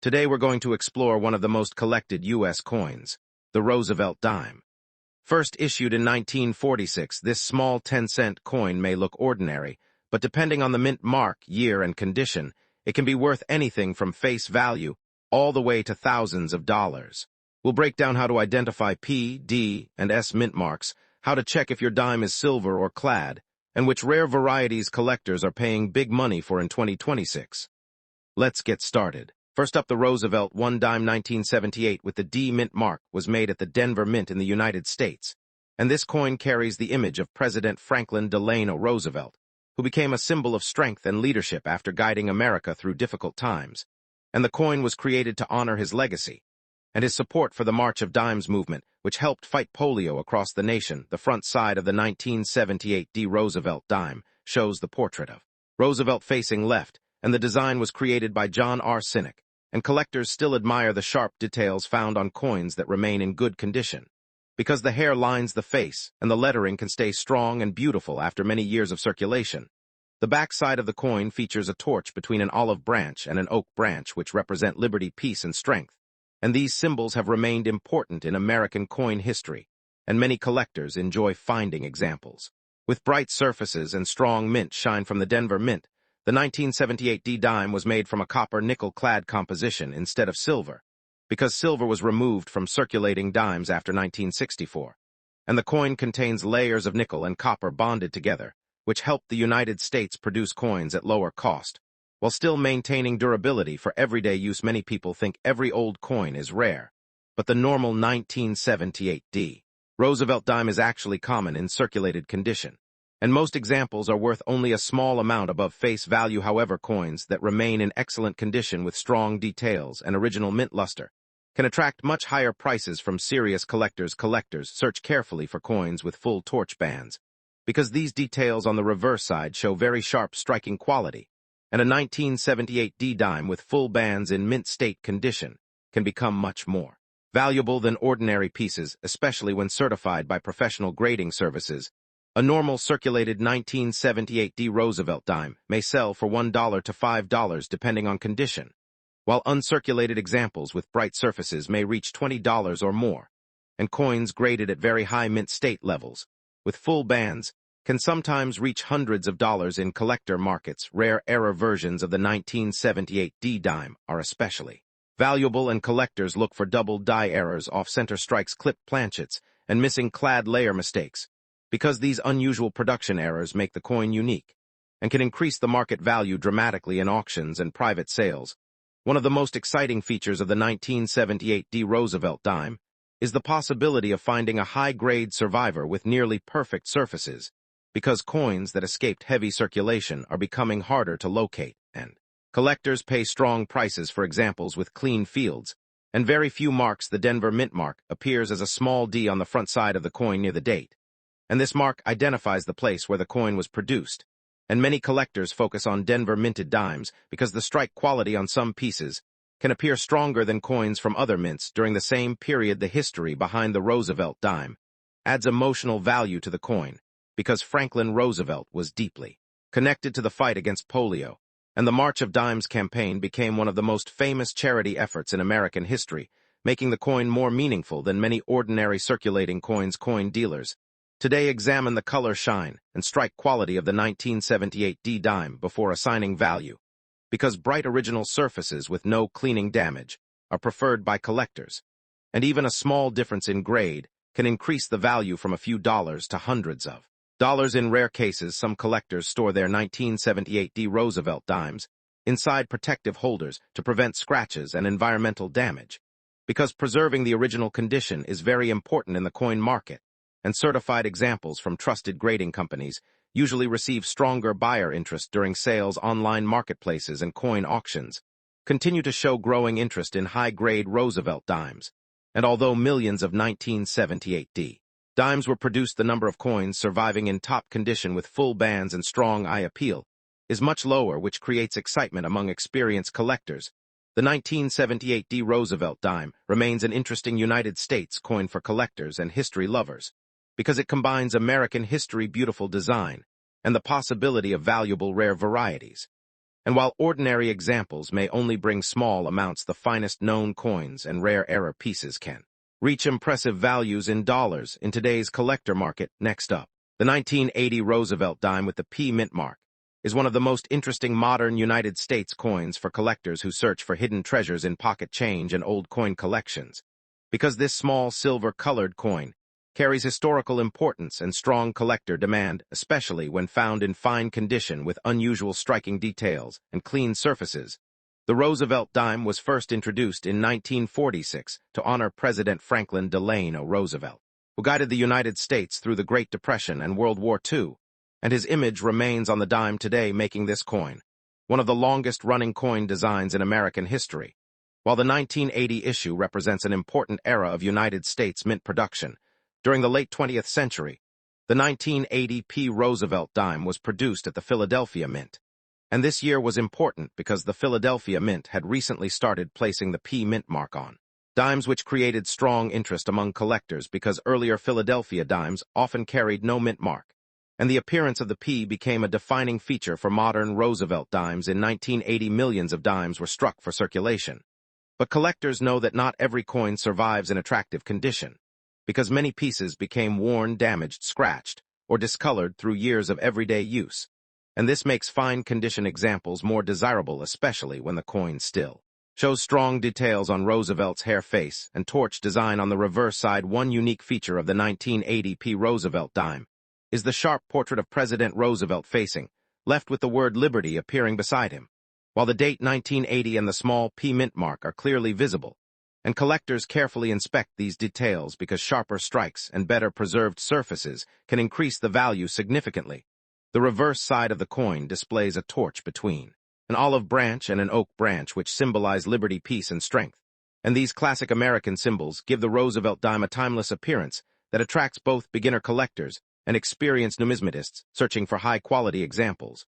Today we're going to explore one of the most collected U.S. coins, the Roosevelt dime. First issued in 1946, this small 10-cent coin may look ordinary, but depending on the mint mark, year, and condition, it can be worth anything from face value all the way to thousands of dollars. We'll break down how to identify P, D, and S mint marks, how to check if your dime is silver or clad, and which rare varieties collectors are paying big money for in 2026. Let's get started. First up, the Roosevelt 1 dime 1978 with the D mint mark was made at the Denver Mint in the United States, and this coin carries the image of President Franklin Delano Roosevelt, who became a symbol of strength and leadership after guiding America through difficult times, and the coin was created to honor his legacy and his support for the March of Dimes movement, which helped fight polio across the nation. The front side of the 1978 D Roosevelt dime shows the portrait of Roosevelt facing left, and the design was created by John R. Sinek, and collectors still admire the sharp details found on coins that remain in good condition, because the hair lines the face and the lettering can stay strong and beautiful after many years of circulation. The back side of the coin features a torch between an olive branch and an oak branch, which represent liberty, peace, and strength, and these symbols have remained important in American coin history, and many collectors enjoy finding examples. With bright surfaces and strong mint shine from the Denver Mint, the 1978 D dime was made from a copper-nickel clad composition instead of silver, because silver was removed from circulating dimes after 1964, and the coin contains layers of nickel and copper bonded together, which helped the United States produce coins at lower cost, while still maintaining durability for everyday use. Many people think every old coin is rare, but the normal 1978 D Roosevelt dime is actually common in circulated condition, and most examples are worth only a small amount above face value. However, coins that remain in excellent condition with strong details and original mint luster can attract much higher prices from serious collectors. Collectors search carefully for coins with full torch bands, because these details on the reverse side show very sharp, striking quality, and a 1978 D dime with full bands in mint state condition can become much more valuable than ordinary pieces, especially when certified by professional grading services. A normal circulated 1978 D Roosevelt dime may sell for $1 to $5 depending on condition, while uncirculated examples with bright surfaces may reach $20 or more, and coins graded at very high mint state levels, with full bands, can sometimes reach hundreds of dollars in collector markets. Rare error versions of the 1978 D dime are especially valuable, and collectors look for double die errors, off-center strikes, clipped planchets, and missing clad layer mistakes, because these unusual production errors make the coin unique and can increase the market value dramatically in auctions and private sales. One of the most exciting features of the 1978 D Roosevelt dime is the possibility of finding a high-grade survivor with nearly perfect surfaces, because coins that escaped heavy circulation are becoming harder to locate, and collectors pay strong prices for examples with clean fields and very few marks. The Denver Mint mark appears as a small D on the front side of the coin near the date, and this mark identifies the place where the coin was produced, and many collectors focus on Denver minted dimes because the strike quality on some pieces can appear stronger than coins from other mints during the same period. The history behind the Roosevelt dime adds emotional value to the coin, because Franklin Roosevelt was deeply connected to the fight against polio, and the March of Dimes campaign became one of the most famous charity efforts in American history, making the coin more meaningful than many ordinary circulating coins. Coin dealers today examine the color, shine, and strike quality of the 1978 D dime before assigning value, because bright original surfaces with no cleaning damage are preferred by collectors, and even a small difference in grade can increase the value from a few dollars to hundreds of dollars. In rare cases, some collectors store their 1978 D Roosevelt dimes inside protective holders to prevent scratches and environmental damage, because preserving the original condition is very important in the coin market, and certified examples from trusted grading companies usually receive stronger buyer interest during sales. Online marketplaces and coin auctions continue to show growing interest in high-grade Roosevelt dimes, and although millions of 1978 D dimes were produced, the number of coins surviving in top condition with full bands and strong eye appeal is much lower, which creates excitement among experienced collectors. The 1978 D Roosevelt dime remains an interesting United States coin for collectors and history lovers, because it combines American history, beautiful design, and the possibility of valuable rare varieties. And while ordinary examples may only bring small amounts, the finest known coins and rare era pieces can reach impressive values in dollars in today's collector market. Next up, the 1980 Roosevelt dime with the P mint mark is one of the most interesting modern United States coins for collectors who search for hidden treasures in pocket change and old coin collections. Because this small silver-colored coin carries historical importance and strong collector demand, especially when found in fine condition with unusual striking details and clean surfaces. The Roosevelt dime was first introduced in 1946 to honor President Franklin Delano Roosevelt, who guided the United States through the Great Depression and World War II, and his image remains on the dime today, making this coin one of the longest-running coin designs in American history. While the 1980 issue represents an important era of United States mint production, during the late 20th century, the 1980 P. Roosevelt dime was produced at the Philadelphia Mint. And this year was important because the Philadelphia Mint had recently started placing the P mint mark on dimes, which created strong interest among collectors because earlier Philadelphia dimes often carried no mint mark. And the appearance of the P became a defining feature for modern Roosevelt dimes. In 1980, millions of dimes were struck for circulation. But collectors know that not every coin survives in attractive condition, because many pieces became worn, damaged, scratched, or discolored through years of everyday use. And this makes fine condition examples more desirable, especially when the coin still shows strong details on Roosevelt's hair, face, and torch design on the reverse side. One unique feature of the 1980 P. Roosevelt dime is the sharp portrait of President Roosevelt facing left with the word Liberty appearing beside him, while the date 1980 and the small P mint mark are clearly visible. And collectors carefully inspect these details because sharper strikes and better preserved surfaces can increase the value significantly. The reverse side of the coin displays a torch between an olive branch and an oak branch, which symbolize liberty, peace, and strength. And these classic American symbols give the Roosevelt dime a timeless appearance that attracts both beginner collectors and experienced numismatists searching for high-quality examples.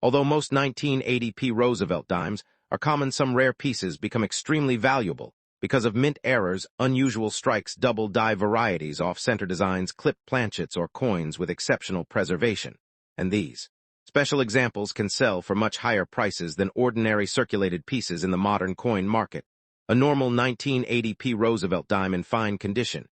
Although most 1980 P. Roosevelt dimes are common, some rare pieces become extremely valuable because of mint errors, unusual strikes, double die varieties, off-center designs, clipped planchets, or coins with exceptional preservation. And these special examples can sell for much higher prices than ordinary circulated pieces in the modern coin market. A normal 1980 P. Roosevelt dime in fine condition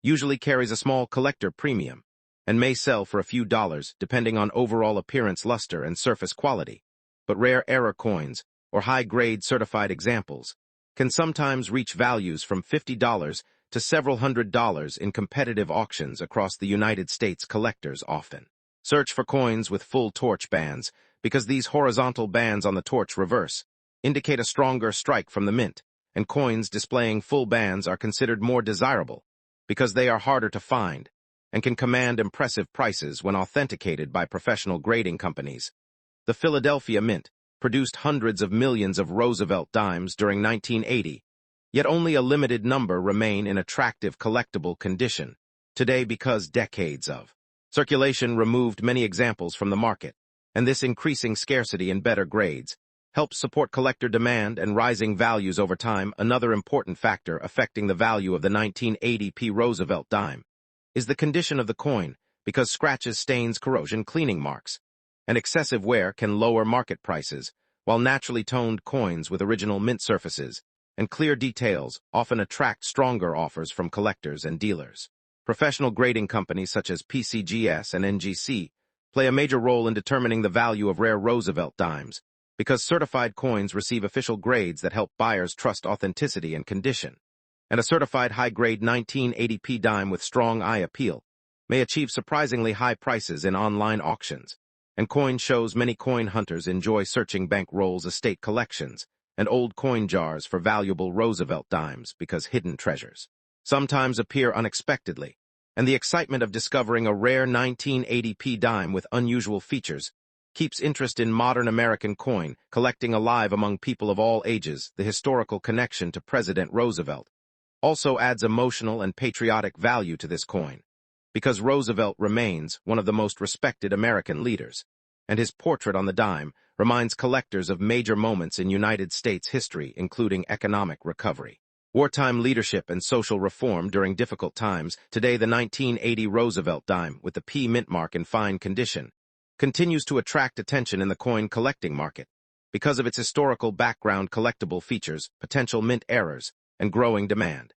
usually carries a small collector premium and may sell for a few dollars depending on overall appearance, luster, and surface quality. But rare error coins, or high-grade certified examples, can sometimes reach values from $50 to several $100s in competitive auctions across the United States. Collectors often search for coins with full torch bands because these horizontal bands on the torch reverse indicate a stronger strike from the mint, and coins displaying full bands are considered more desirable because they are harder to find and can command impressive prices when authenticated by professional grading companies. The Philadelphia Mint produced hundreds of millions of Roosevelt dimes during 1980, yet only a limited number remain in attractive collectible condition today because decades of circulation removed many examples from the market, and this increasing scarcity in better grades helps support collector demand and rising values over time. Another important factor affecting the value of the 1980 P. Roosevelt dime is the condition of the coin, because scratches, stains, corrosion, cleaning marks, and excessive wear can lower market prices, while naturally toned coins with original mint surfaces and clear details often attract stronger offers from collectors and dealers. Professional grading companies such as PCGS and NGC play a major role in determining the value of rare Roosevelt dimes, because certified coins receive official grades that help buyers trust authenticity and condition. And a certified high-grade 1980 P dime with strong eye appeal may achieve surprisingly high prices in online auctions. And coin shows, many coin hunters enjoy searching bank rolls, estate collections, and old coin jars for valuable Roosevelt dimes because hidden treasures sometimes appear unexpectedly, and the excitement of discovering a rare 1980 P dime with unusual features keeps interest in modern American coin collecting alive among people of all ages. The historical connection to President Roosevelt also adds emotional and patriotic value to this coin, because Roosevelt remains one of the most respected American leaders, and his portrait on the dime reminds collectors of major moments in United States history, including economic recovery, wartime leadership, and social reform during difficult times. Today, the 1980 Roosevelt dime with the P mint mark in fine condition continues to attract attention in the coin collecting market, because of its historical background, collectible features, potential mint errors, and growing demand.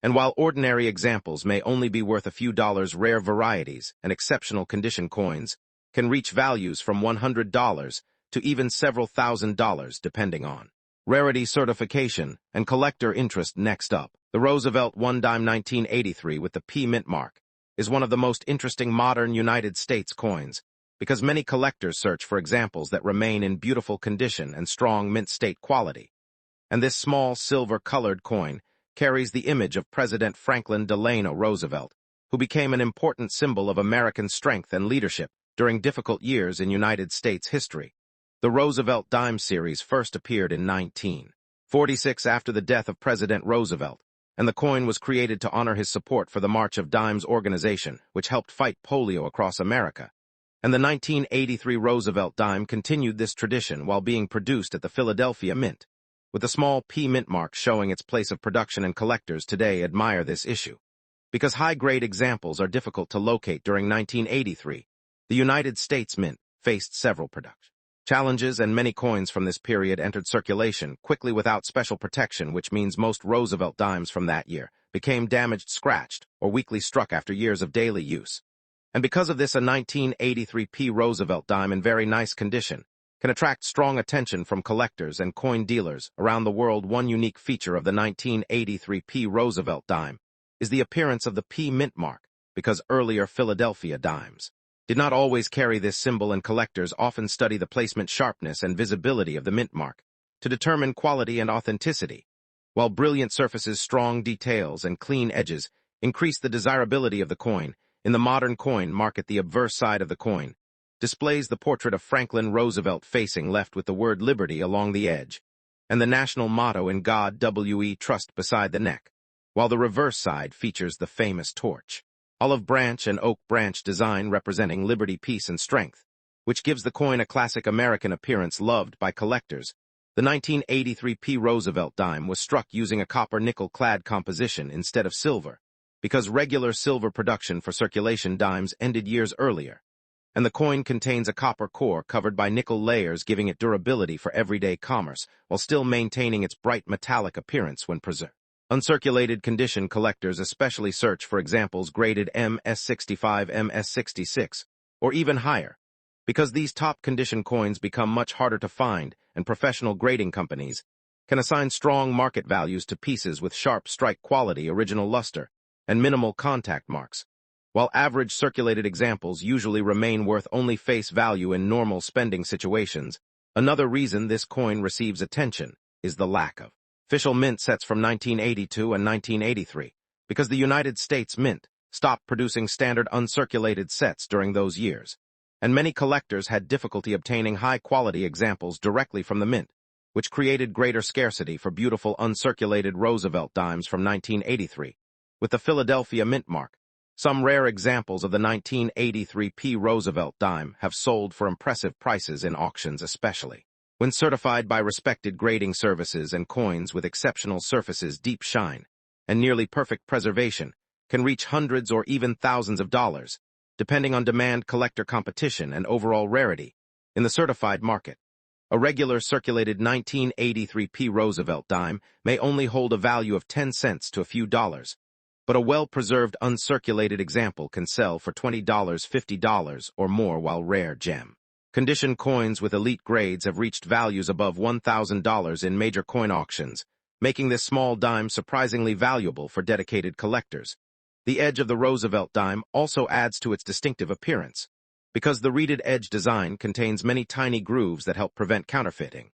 And while ordinary examples may only be worth a few dollars, rare varieties and exceptional condition coins can reach values from $100 to even several $1,000s depending on rarity, certification, and collector interest. Next up, the Roosevelt 1 dime 1983 with the P mint mark is one of the most interesting modern United States coins because many collectors search for examples that remain in beautiful condition and strong mint state quality. And this small silver-colored coin carries the image of President Franklin Delano Roosevelt, who became an important symbol of American strength and leadership during difficult years in United States history. The Roosevelt dime series first appeared in 1946 after the death of President Roosevelt, and the coin was created to honor his support for the March of Dimes organization, which helped fight polio across America. And the 1983 Roosevelt dime continued this tradition while being produced at the Philadelphia Mint, with a small P mint mark showing its place of production, and collectors today admire this issue. Because high-grade examples are difficult to locate during 1983, the United States Mint faced several production challenges, and many coins from this period entered circulation quickly without special protection, which means most Roosevelt dimes from that year became damaged, scratched, or weakly struck after years of daily use. And because of this, a 1983 P Roosevelt dime in very nice condition can attract strong attention from collectors and coin dealers around the world. One unique feature of the 1983 P Roosevelt dime is the appearance of the P mint mark, because earlier Philadelphia dimes did not always carry this symbol, and collectors often study the placement, sharpness, and visibility of the mint mark to determine quality and authenticity. While brilliant surfaces, strong details, and clean edges increase the desirability of the coin, in the modern coin market, the obverse side of the coin displays the portrait of Franklin Roosevelt facing left with the word liberty along the edge, and the national motto "In God We Trust" beside the neck, while the reverse side features the famous torch, olive branch, and oak branch design representing liberty, peace, and strength, which gives the coin a classic American appearance loved by collectors. The 1983 P Roosevelt dime was struck using a copper-nickel clad composition instead of silver, because regular silver production for circulation dimes ended years earlier, and the coin contains a copper core covered by nickel layers, giving it durability for everyday commerce while still maintaining its bright metallic appearance when preserved. Uncirculated condition collectors especially search for examples graded MS65, MS66, or even higher, because these top condition coins become much harder to find, and professional grading companies can assign strong market values to pieces with sharp strike quality, original luster, and minimal contact marks, while average circulated examples usually remain worth only face value in normal spending situations. Another reason this coin receives attention is the lack of official mint sets from 1982 and 1983, because the United States Mint stopped producing standard uncirculated sets during those years, and many collectors had difficulty obtaining high-quality examples directly from the mint, which created greater scarcity for beautiful uncirculated Roosevelt dimes from 1983. With the Philadelphia Mint mark, some rare examples of the 1983 P Roosevelt dime have sold for impressive prices in auctions, especially when certified by respected grading services, and coins with exceptional surfaces, deep shine, and nearly perfect preservation can reach hundreds or even thousands of dollars, depending on demand, collector competition, and overall rarity. In the certified market, a regular circulated 1983 P Roosevelt dime may only hold a value of 10 cents to a few dollars, but a well-preserved uncirculated example can sell for $20, $50, or more, while rare gem condition coins with elite grades have reached values above $1,000 in major coin auctions, making this small dime surprisingly valuable for dedicated collectors. The edge of the Roosevelt dime also adds to its distinctive appearance, because the reeded edge design contains many tiny grooves that help prevent counterfeiting,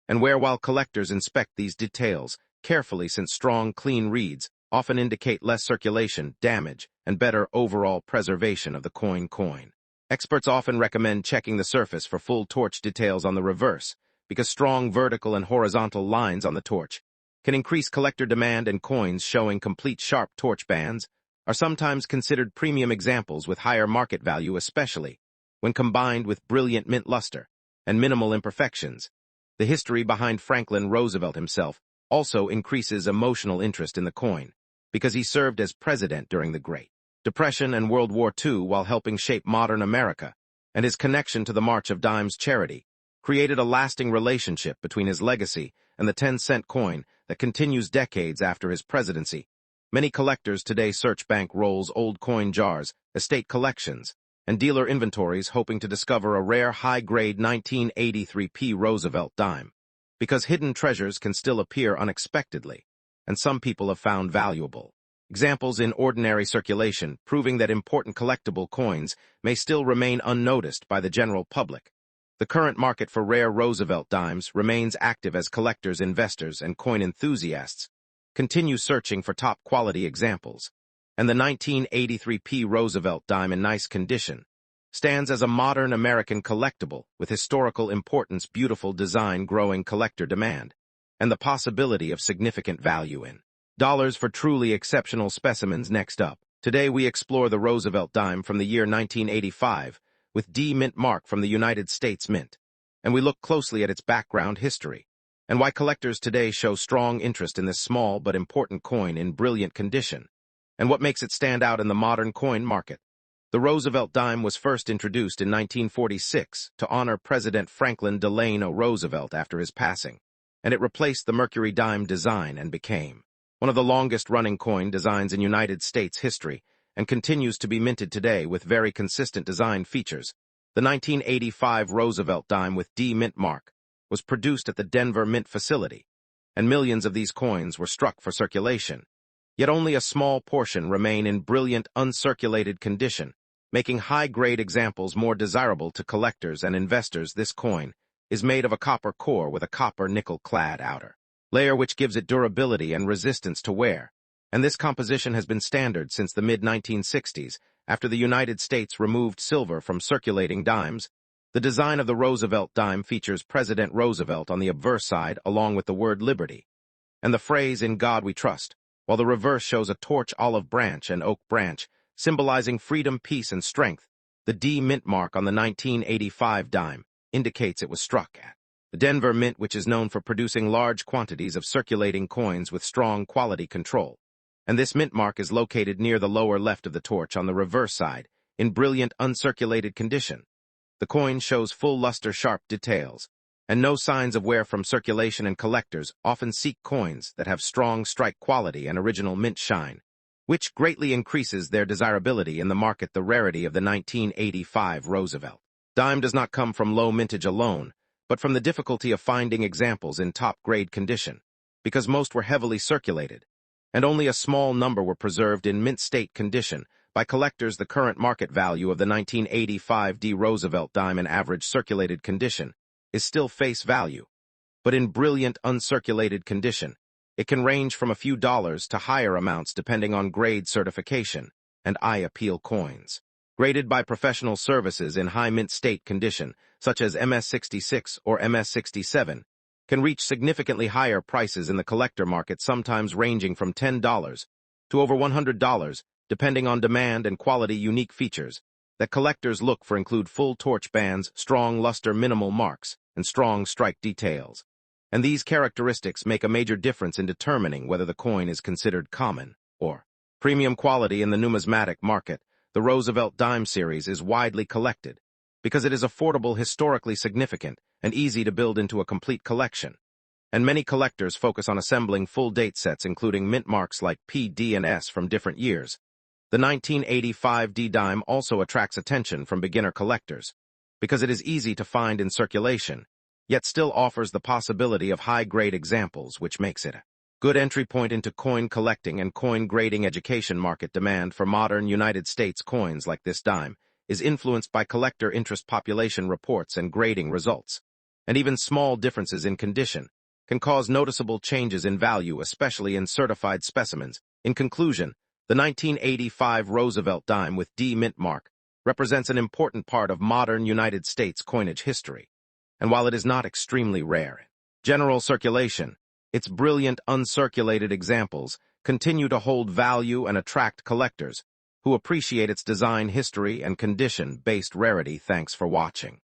and while collectors inspect these details carefully, since strong, clean reeds often indicate less circulation, damage, and better overall preservation of the coin. Experts often recommend checking the surface for full torch details on the reverse, because strong vertical and horizontal lines on the torch can increase collector demand, and coins showing complete sharp torch bands are sometimes considered premium examples with higher market value, especially when combined with brilliant mint luster and minimal imperfections. The history behind Franklin Roosevelt himself also increases emotional interest in the coin, because he served as president during the Great Depression and World War II while helping shape modern America, and his connection to the March of Dimes charity created a lasting relationship between his legacy and the 10-cent coin that continues decades after his presidency. Many collectors today search bank rolls, old coin jars, estate collections, and dealer inventories hoping to discover a rare high-grade 1983 Roosevelt dime, because hidden treasures can still appear unexpectedly, and some people have found valuable examples in ordinary circulation, proving that important collectible coins may still remain unnoticed by the general public. The current market for rare Roosevelt dimes remains active as collectors, investors, and coin enthusiasts continue searching for top-quality examples, and the 1983 Roosevelt dime in nice condition stands as a modern American collectible with historical importance, beautiful design, growing collector demand, and the possibility of significant value in dollars for truly exceptional specimens. Next up, today we explore the Roosevelt dime from the year 1985 with D mint mark from the United States Mint, and we look closely at its background history and why collectors today show strong interest in this small but important coin in brilliant condition, and what makes it stand out in the modern coin market. The Roosevelt dime was first introduced in 1946 to honor President Franklin Delano Roosevelt after his passing, and it replaced the Mercury dime design and became one of the longest-running coin designs in United States history, and continues to be minted today with very consistent design features. The 1985 Roosevelt dime with D mint mark was produced at the Denver Mint facility, and millions of these coins were struck for circulation. Yet only a small portion remain in brilliant, uncirculated condition, making high-grade examples more desirable to collectors and investors. This coin is made of a copper core with a copper-nickel clad outer layer which gives it durability and resistance to wear, and this composition has been standard since the mid-1960s after the United States removed silver from circulating dimes. The design of the Roosevelt dime features President Roosevelt on the obverse side along with the word liberty and the phrase "In God We Trust," while the reverse shows a torch, olive branch, and oak branch, symbolizing freedom, peace, and strength. The D mint mark on the 1985 dime indicates it was struck at the Denver Mint, which is known for producing large quantities of circulating coins with strong quality control, and this mint mark is located near the lower left of the torch on the reverse side, in brilliant uncirculated condition. The coin shows full luster, sharp details, and no signs of wear from circulation, and collectors often seek coins that have strong strike quality and original mint shine, which greatly increases their desirability in the market. The rarity of the 1985 Roosevelt dime does not come from low mintage alone, but from the difficulty of finding examples in top-grade condition, because most were heavily circulated, and only a small number were preserved in mint-state condition by collectors. The current market value of the 1985 D Roosevelt dime in average circulated condition is still face value, but in brilliant uncirculated condition, it can range from a few dollars to higher amounts depending on grade, certification, and eye appeal. Coins graded by professional services in high mint state condition, such as MS-66 or MS-67, can reach significantly higher prices in the collector market, sometimes ranging from $10 to over $100, depending on demand and quality. Unique features that collectors look for include full torch bands, strong luster, minimal marks, and strong strike details, and these characteristics make a major difference in determining whether the coin is considered common or premium quality. In the numismatic market, the Roosevelt dime series is widely collected because it is affordable, historically significant, and easy to build into a complete collection. And many collectors focus on assembling full date sets including mint marks like P, D, and S from different years. The 1985 D dime also attracts attention from beginner collectors because it is easy to find in circulation, yet still offers the possibility of high-grade examples, which makes it a good entry point into coin collecting and coin grading. Education market demand for modern United States coins like this dime is influenced by collector interest, population reports, and grading results, and even small differences in condition can cause noticeable changes in value, especially in certified specimens. In conclusion, the 1985 Roosevelt dime with D mint mark represents an important part of modern United States coinage history, and while it is not extremely rare in general circulation, its brilliant uncirculated examples continue to hold value and attract collectors who appreciate its design, history, and condition-based rarity. Thanks for watching.